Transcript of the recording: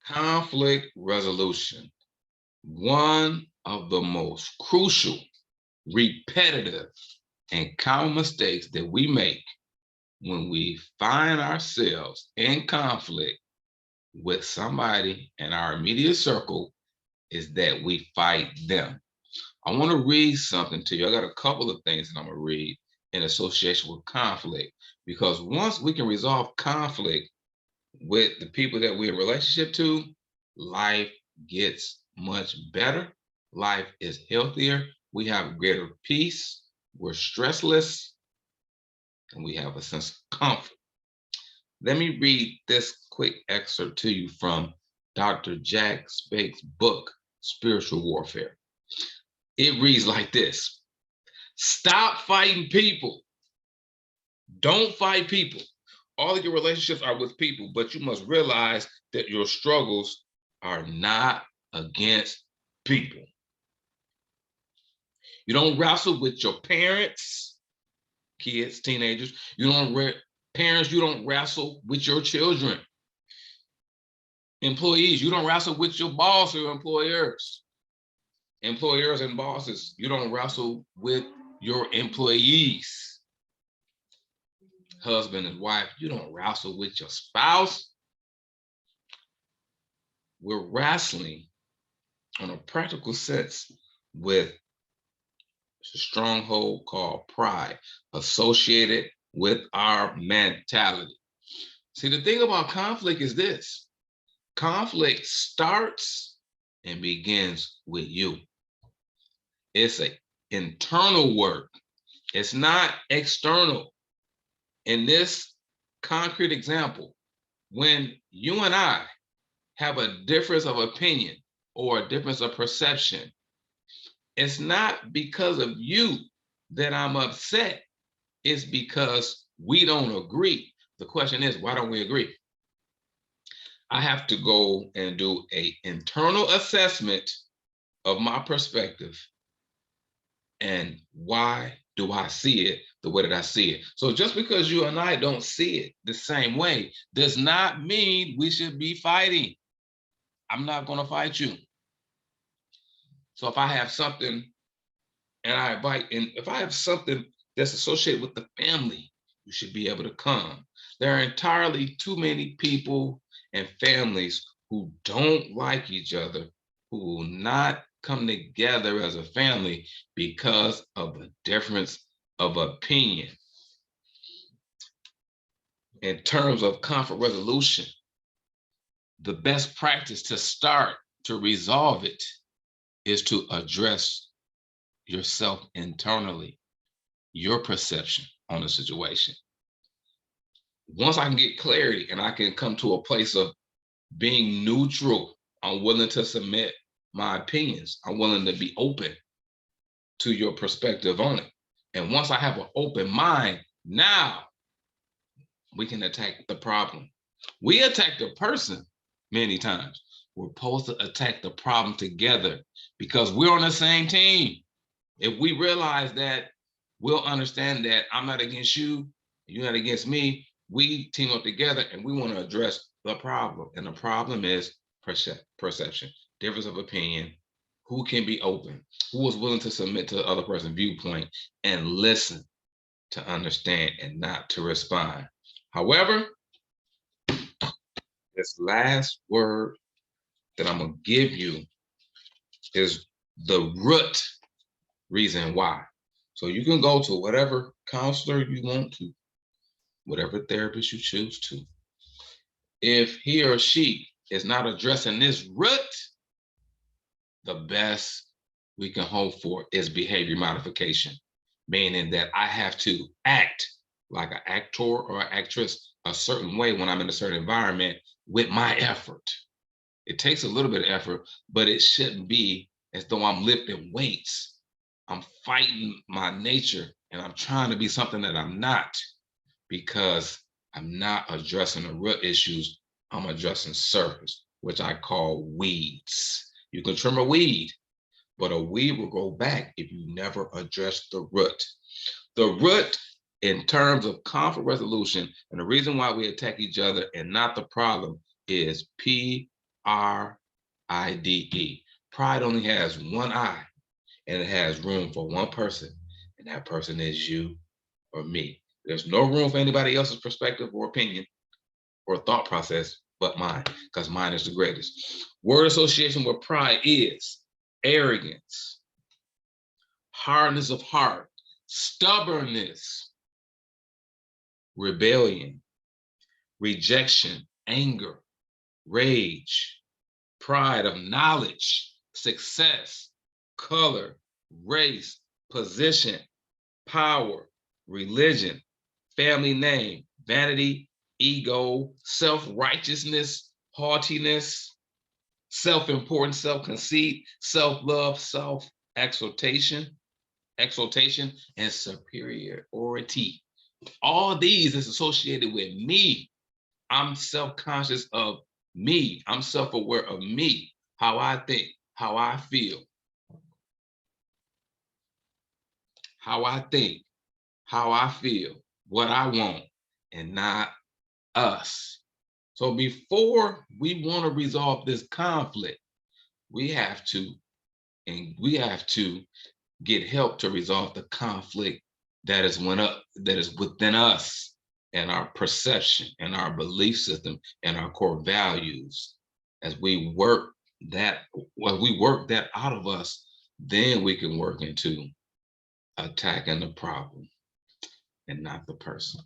Conflict resolution. One of the most crucial, repetitive, and common mistakes that we make when we find ourselves in conflict with somebody in our immediate circle is that we fight them. I want to read something to you. I got a couple of things that I'm going to read in association with conflict, because once we can resolve conflict with the people that we're in relationship to, life gets much better. Life is healthier. We have greater peace. We're stressless, and we have a sense of comfort. Let me read this quick excerpt to you from Dr. Jack Spake's book, Spiritual Warfare. It reads like this: stop fighting people. Don't fight people. All of your relationships are with people, but you must realize that your struggles are not against people. You don't wrestle with your parents, kids, teenagers. You don't wrestle with your children. Employees, you don't wrestle with your boss or employers. Employers and bosses, you don't wrestle with your employees. Husband and wife, you don't wrestle with your spouse. We're wrestling on a practical sense with a stronghold called pride associated with our mentality. See, the thing about conflict is this: conflict starts and begins with you. It's an internal work. It's not external. In this concrete example, when you and I have a difference of opinion or a difference of perception, it's not because of you that I'm upset. It's because we don't agree. The question is, why don't we agree? I have to go and do an internal assessment of my perspective and why do I see it the way that I see it. So just because you and I don't see it the same way does not mean we should be fighting. I'm not going to fight you. So if I have something and if I have something that's associated with the family, you should be able to come. There are entirely too many people and families who don't like each other, who will not come together as a family because of a difference of opinion. In terms of conflict resolution, the best practice to start to resolve it is to address yourself internally, your perception on the situation. Once I can get clarity and I can come to a place of being neutral, I'm willing to submit my opinions. I'm willing to be open to your perspective on it. And once I have an open mind, now we can attack the problem. We attack the person many times. We're supposed to attack the problem together because we're on the same team. If we realize that, we'll understand that I'm not against you, you're not against me. We team up together and we want to address the problem. And the problem is perception, difference of opinion, who can be open, who is willing to submit to the other person's viewpoint and listen to understand and not to respond. However, this last word that I'm going to give you is the root reason why. So you can go to whatever counselor you want to, whatever therapist you choose to. If he or she is not addressing this root, the best we can hope for is behavior modification, meaning that I have to act like an actor or actress a certain way when I'm in a certain environment with my effort. It takes a little bit of effort, but it shouldn't be as though I'm lifting weights. I'm fighting my nature and I'm trying to be something that I'm not, because I'm not addressing the root issues. I'm addressing surface, which I call weeds. You can trim a weed, but a weed will grow back if you never address the root. The root in terms of conflict resolution, and the reason why we attack each other and not the problem, is PUD. R-I-D-E. Pride only has one I, and it has room for one person, and that person is you or me. There's no room for anybody else's perspective or opinion or thought process but mine, because mine is the greatest. Word association with pride is arrogance, hardness of heart, stubbornness, rebellion, rejection, anger, rage, pride of knowledge, success, color, race, position, power, religion, family name, vanity, ego, self-righteousness, haughtiness, self-importance, self-conceit, self-love, self-exaltation, and superiority. All these is associated with me. I'm self-conscious of me. I'm self-aware of me, how I think, how I feel, how I think, how I feel, what I want, and not us. So before we want to resolve this conflict, we have to get help to resolve the conflict that is within us, and our perception and our belief system and our core values. As we work that out of us, then we can work into attacking the problem and not the person.